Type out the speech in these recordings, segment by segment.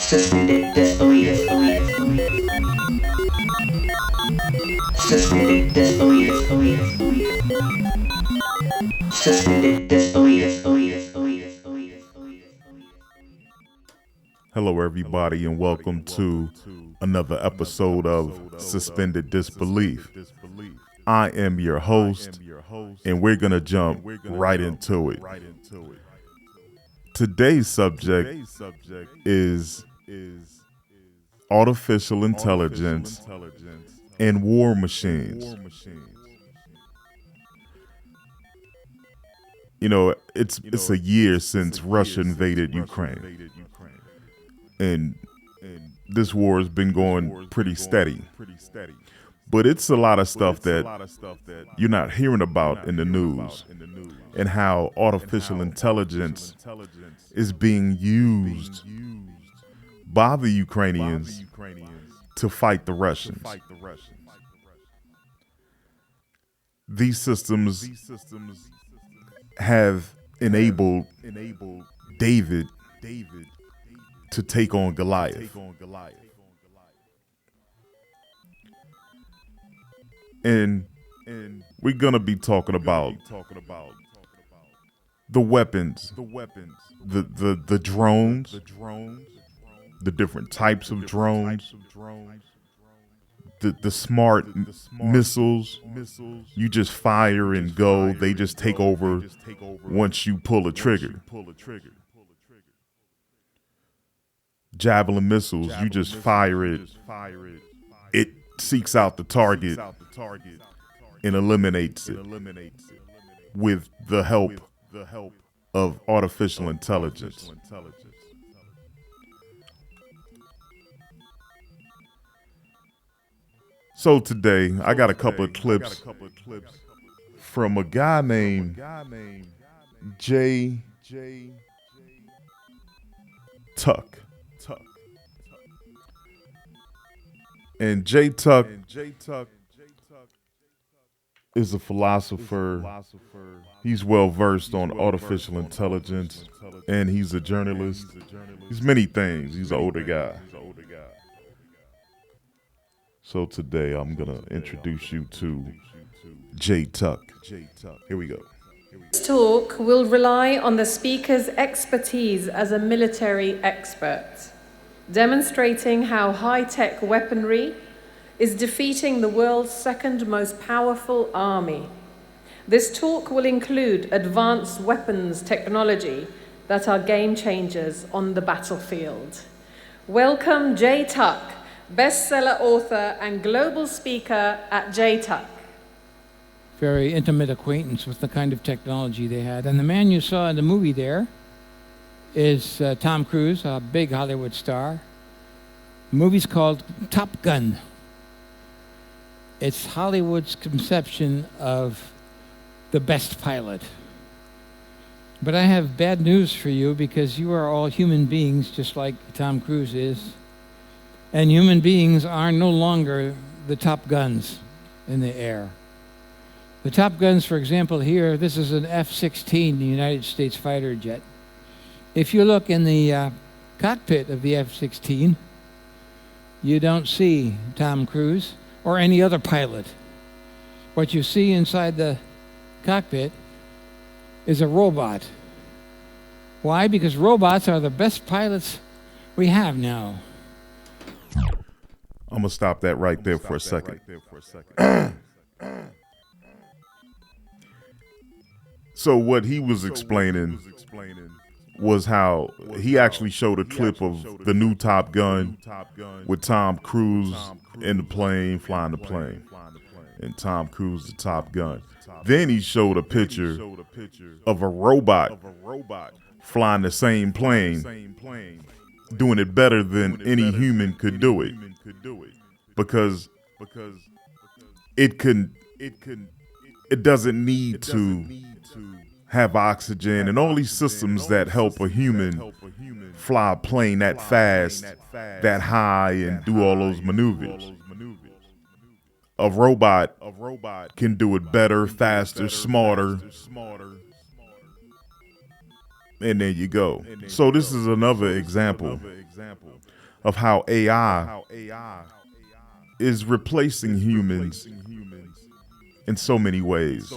Suspended disbelief. Suspended disbelief. Suspended disbelief. Hello, everybody, and welcome to another episode of Suspended Disbelief. I am your host, and we're going to jump right into it. Today's subject is artificial intelligence and war machines. You know, it's a year since Russia invaded Ukraine, and this war has been going pretty steady. But it's a lot of stuff that you're not hearing about in the news, and how artificial intelligence is being used by the Ukrainians to fight the Russians. These systems have enabled David to take on Goliath. And we're going to be talking about the weapons, the drones, the different types of drones, the smart missiles. You just fire and go. They just take over once you pull a trigger. Javelin missiles, you just fire it. It seeks out the target and eliminates it with the help of artificial intelligence. So today, I got a couple of clips from a guy named Jay Tuck. And Jay Tuck is a philosopher. He's well versed on artificial intelligence, and he's a journalist. He's many things. He's an older guy. So today I'm gonna introduce you to Jay Tuck. Here we go. This talk will rely on the speaker's expertise as a military expert, demonstrating how high-tech weaponry is defeating the world's second most powerful army. This talk will include advanced weapons technology that are game changers on the battlefield. Welcome Jay Tuck, bestseller author and global speaker at Jay Tuck. Very intimate acquaintance with the kind of technology they had. And the man you saw in the movie there is Tom Cruise, a big Hollywood star. The movie's called Top Gun. It's Hollywood's conception of the best pilot. But I have bad news for you, because you are all human beings, just like Tom Cruise is. And human beings are no longer the top guns in the air. The top guns, for example, here, this is an F-16, the United States fighter jet. If you look in the cockpit of the F-16, you don't see Tom Cruise or any other pilot. What you see inside the cockpit is a robot. Why? Because robots are the best pilots we have now. I'm gonna stop that right there for a second. So what he was explaining was how he actually showed a clip of the new Top Gun with Tom Cruise in the plane, flying the plane, and Tom Cruise the Top Gun. Then he showed a picture of a robot flying the same plane, doing it better than any human could do it, because it doesn't need to have oxygen and all these systems that help a human fly a plane that fast, that high, and do all those maneuvers. A robot can do it better, faster, smarter, and there you go. So this is another example of how AI is replacing humans in so many ways.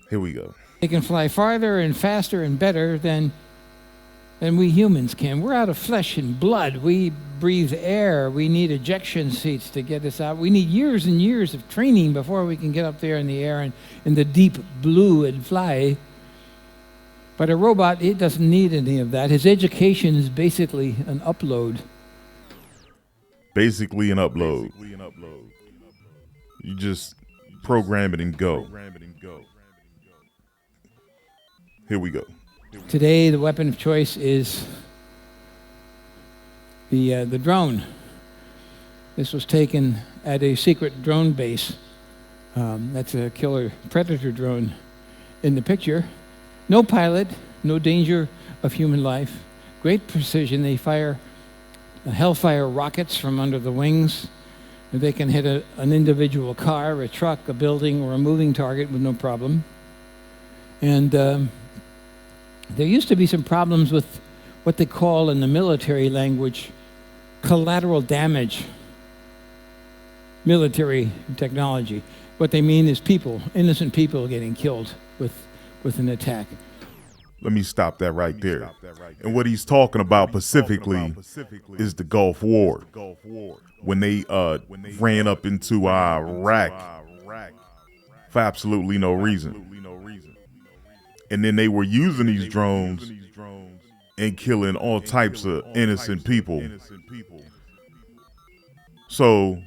Here we go. They can fly farther and faster and better than we humans can. We're out of flesh and blood. We breathe air. We need ejection seats to get us out. We need years and years of training before we can get up there in the air and in the deep blue and fly. But a robot, it doesn't need any of that. His education is basically an upload. Basically an upload. You just program it and go. Here we go. Today, the weapon of choice is the drone. This was taken at a secret drone base. That's a killer predator drone in the picture. No pilot, no danger of human life. Great precision. They fire Hellfire rockets from under the wings. They can hit an individual car, a truck, a building, or a moving target with no problem. And there used to be some problems with what they call in the military language collateral damage. Military technology. What they mean is people, innocent people getting killed with an attack. Let me stop that right there. And what he's talking about specifically is the Gulf War. When they ran up into Iraq for absolutely no reason. And then they were using these drones and killing all types of innocent people. So,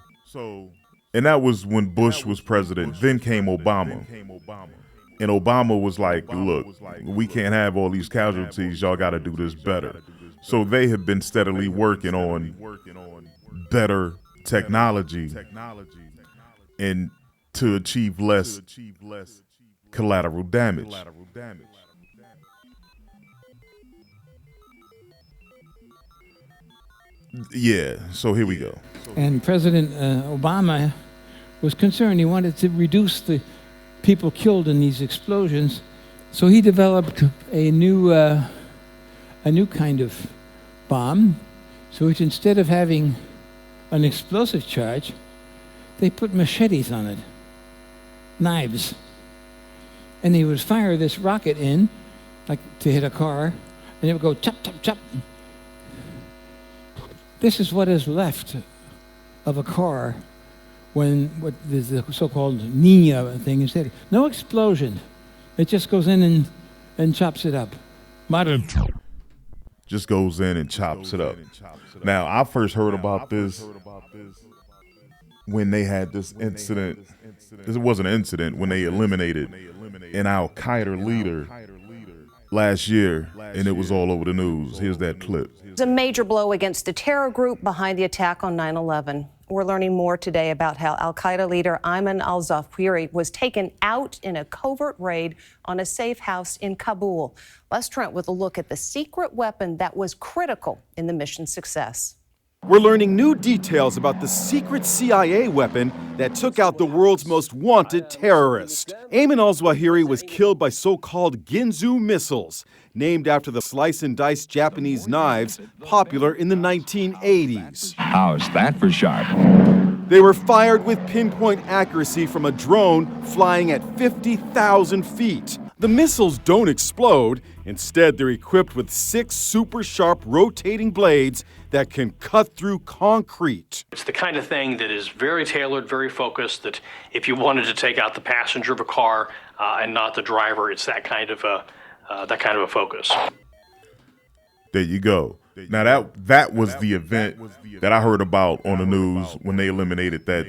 and that was when Bush was president. Then came Obama. And Obama was like, look, we can't have all these casualties. Y'all got to do this better. So they have been steadily working on better technology and to achieve less collateral damage. Yeah, so here we go. And President Obama was concerned. He wanted to reduce the people killed in these explosions, so he developed a new kind of bomb. So which instead of having an explosive charge, they put machetes on it, knives, and he would fire this rocket in, like to hit a car, and it would go chop, chop, chop. This is what is left of a car when what is the so-called Nina thing is hit. No explosion. It just goes in and chops it up. Modern. Just goes in and chops it up. Now, I first heard about this when they had this incident. It wasn't an incident, when they eliminated an Al-Qaeda leader last year, and it was all over the news. Here's that clip. It's a major blow against the terror group behind the attack on 9/11. We're learning more today about how Al-Qaeda leader Ayman al-Zawahiri was taken out in a covert raid on a safe house in Kabul. Les Trent with a look at the secret weapon that was critical in the mission's success. We're learning new details about the secret CIA weapon that took out the world's most wanted terrorist. Ayman al-Zawahiri was killed by so-called Ginzu missiles, named after the slice-and-dice Japanese knives popular in the 1980s. How's that for sharp? They were fired with pinpoint accuracy from a drone flying at 50,000 feet. The missiles don't explode. Instead, they're equipped with 6 super sharp rotating blades that can cut through concrete. It's the kind of thing that is very tailored, very focused, that if you wanted to take out the passenger of a car and not the driver, it's that kind of a focus. There you go. Now that was the event that I heard about on the news when they eliminated that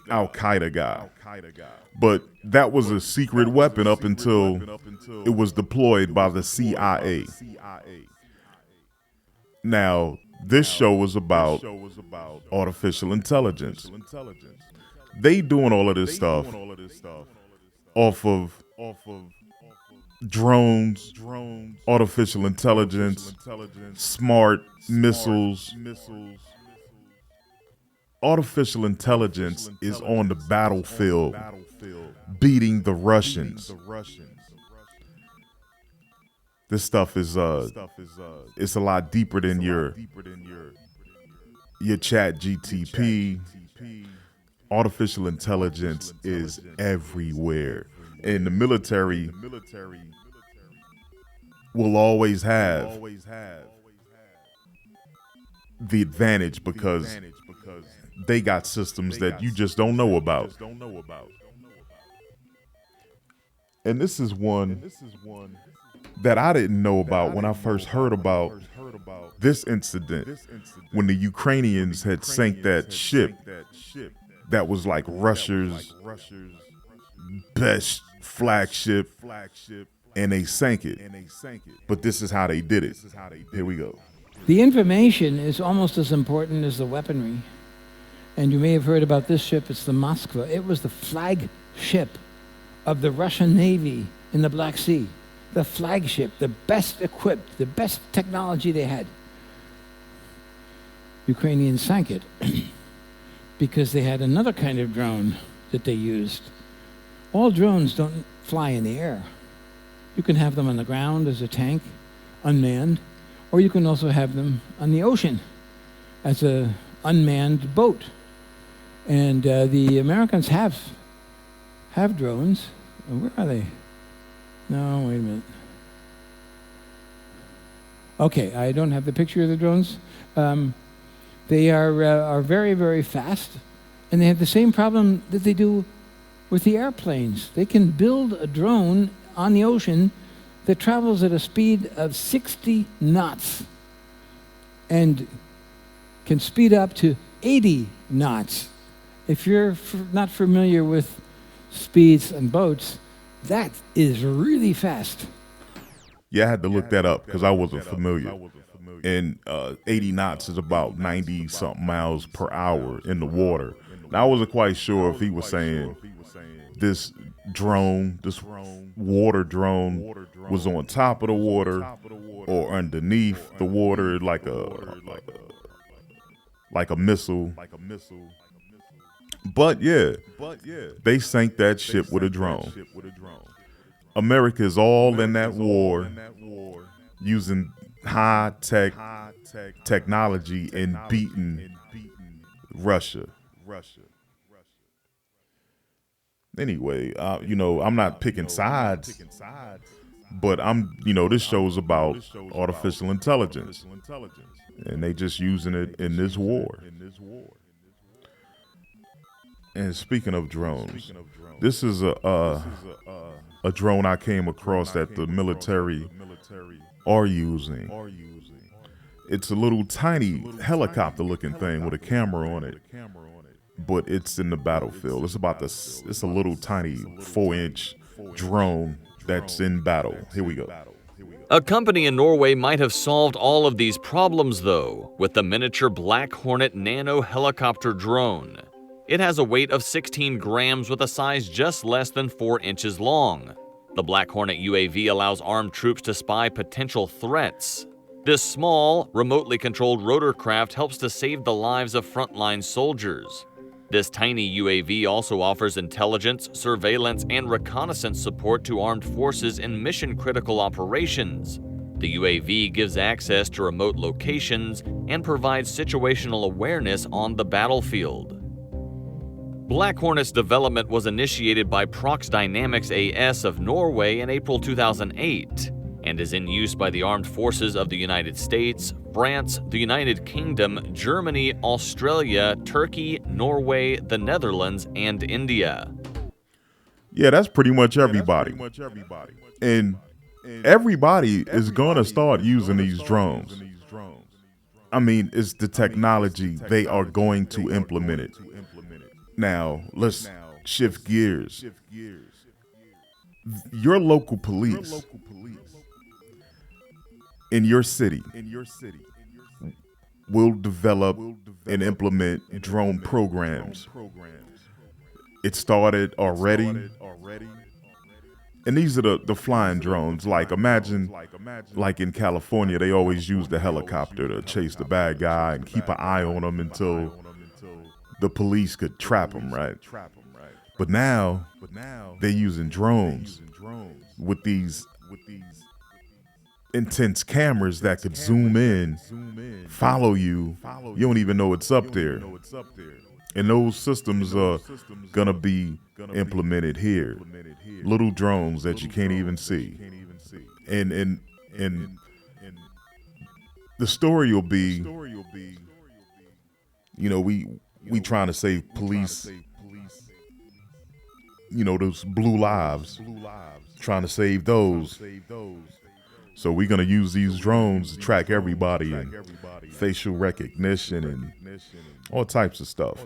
Al-Qaeda guy. But that was a secret weapon up until it was deployed by the CIA. Now, this show was about artificial intelligence. They doing all of this stuff off of drones, artificial intelligence, smart missiles. Artificial intelligence is on the battlefield beating the Russians. This stuff is it's a lot deeper than your chat GTP. Artificial intelligence is everywhere. And the military will always have the advantage because they got systems that you just don't know about. And this is one that I didn't know about when I first heard about this incident, when the Ukrainians had sank that ship that was like Russia's best flagship, and they sank it. But this is how they did it. Here we go. The information is almost as important as the weaponry. And you may have heard about this ship. It's the Moskva. It was the flagship of the Russian Navy in the Black Sea. The flagship, the best equipped, the best technology they had. Ukrainians sank it because they had another kind of drone that they used. All drones don't fly in the air. You can have them on the ground as a tank, unmanned, or you can also have them on the ocean as an unmanned boat. And the Americans have drones. Where are they? No, wait a minute. Okay, I don't have the picture of the drones. They are very, very fast, and they have the same problem that they do with the airplanes. They can build a drone on the ocean that travels at a speed of 60 knots and can speed up to 80 knots. If you're not familiar with speeds and boats, that is really fast. Yeah, I had to look that up because I wasn't familiar. And 80 knots is about 90-something miles per hour in the water. Now, I wasn't quite sure if he was saying this drone, this water drone, was on top of the water or underneath the water like a missile. But yeah, they sank that ship with a drone. America is all in that war using high-tech technology and beating Russia. Anyway, I'm not picking sides, but this show's about artificial intelligence, and they just using it in this war. And speaking of drones, this is a drone I came across that the military are using. It's a little tiny helicopter-looking thing with a camera on it, but it's in the battlefield. It's a little tiny 4-inch drone that's in battle. Here we go. A company in Norway might have solved all of these problems, though, with the miniature Black Hornet nano helicopter drone. It has a weight of 16 grams with a size just less than 4 inches long. The Black Hornet UAV allows armed troops to spy potential threats. This small, remotely controlled rotorcraft helps to save the lives of frontline soldiers. This tiny UAV also offers intelligence, surveillance, and reconnaissance support to armed forces in mission-critical operations. The UAV gives access to remote locations and provides situational awareness on the battlefield. Black Hornet's development was initiated by Prox Dynamics AS of Norway in April 2008 and is in use by the armed forces of the United States, France, the United Kingdom, Germany, Australia, Turkey, Norway, the Netherlands, and India. Yeah, that's pretty much everybody. And everybody is going to start using these drones. I mean, it's the technology. They are going to implement it. Now, let's shift gears. Your local police in your city will develop and implement drone programs. It started already. And these are the flying drones. Like, imagine, like in California, they always use the helicopter to chase the bad guy and keep an eye on them until the police could trap them, right? But now they're using drones with these intense cameras that could zoom in, follow you. You don't even know it's up there. And those systems are gonna be implemented here. Little drones that you can't even see. And the story will be, you know, we trying to save police, you know, those blue lives, trying to save those. So we're gonna use these drones to track everybody, and facial recognition and all types of stuff.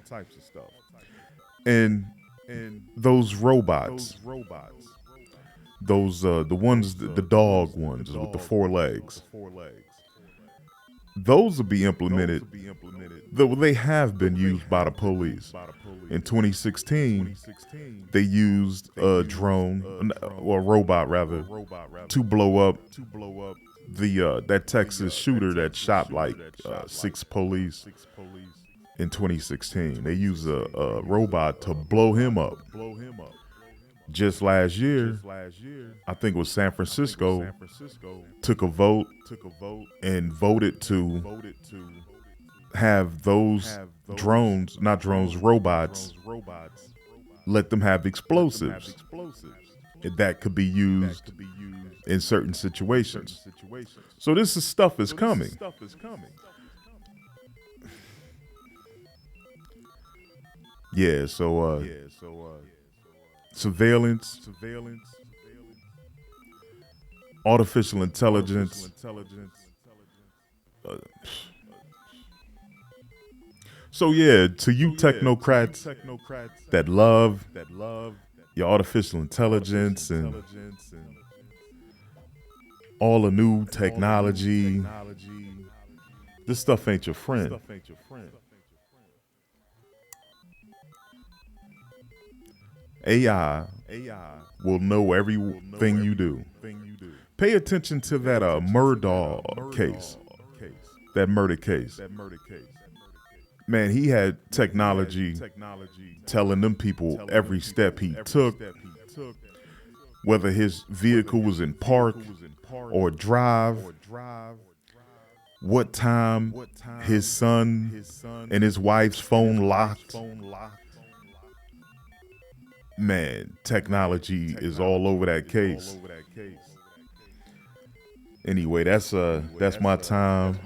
And those robots, those the ones, the dog ones with the 4 legs, those will be implemented. Though they have been used by the police. In 2016, they used a drone, or a robot rather, to blow up the that Texas shooter that shot like 6 police in 2016. They used a robot to blow him up. Just last year, I think it was San Francisco, took a vote and voted to have those drones, not drones, robots, let them have explosives that could be used in certain situations. So this stuff is coming. Yeah, so surveillance, artificial intelligence, so yeah, to you technocrats that love your artificial intelligence and all the new technology, this stuff ain't your friend. AI will know everything you do. Pay attention to that Murdaugh case, that murder case. Man, he had technology telling them people every step he took, whether his vehicle was in park or drive, what time his son and his wife's phone locked. Man, technology is all over that case. Anyway, that's my time.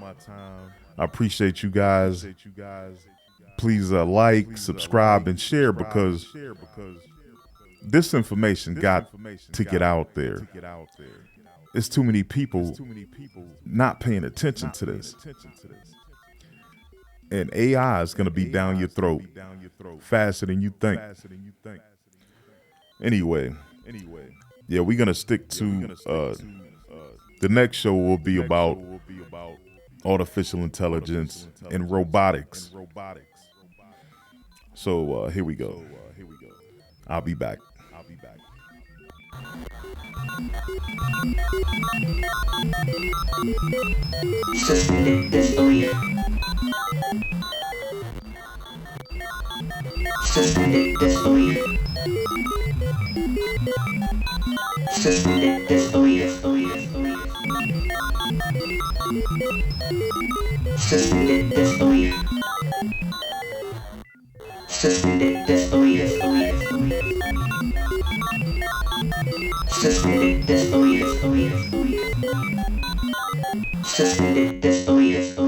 I appreciate you guys. Please like, subscribe, and share, because this information got to get out there. It's too many people not paying attention to this. And AI is going to be down your throat faster than you think. Anyway, yeah, we're going to stick to the next show will be about artificial intelligence and robotics. So here we go. I'll be back. Suspended disbelief. Suspended disbelief. Suspended disbelief. Suspended disbelief. Suspended disbelief. Suspended disbelief. Suspended disbelief.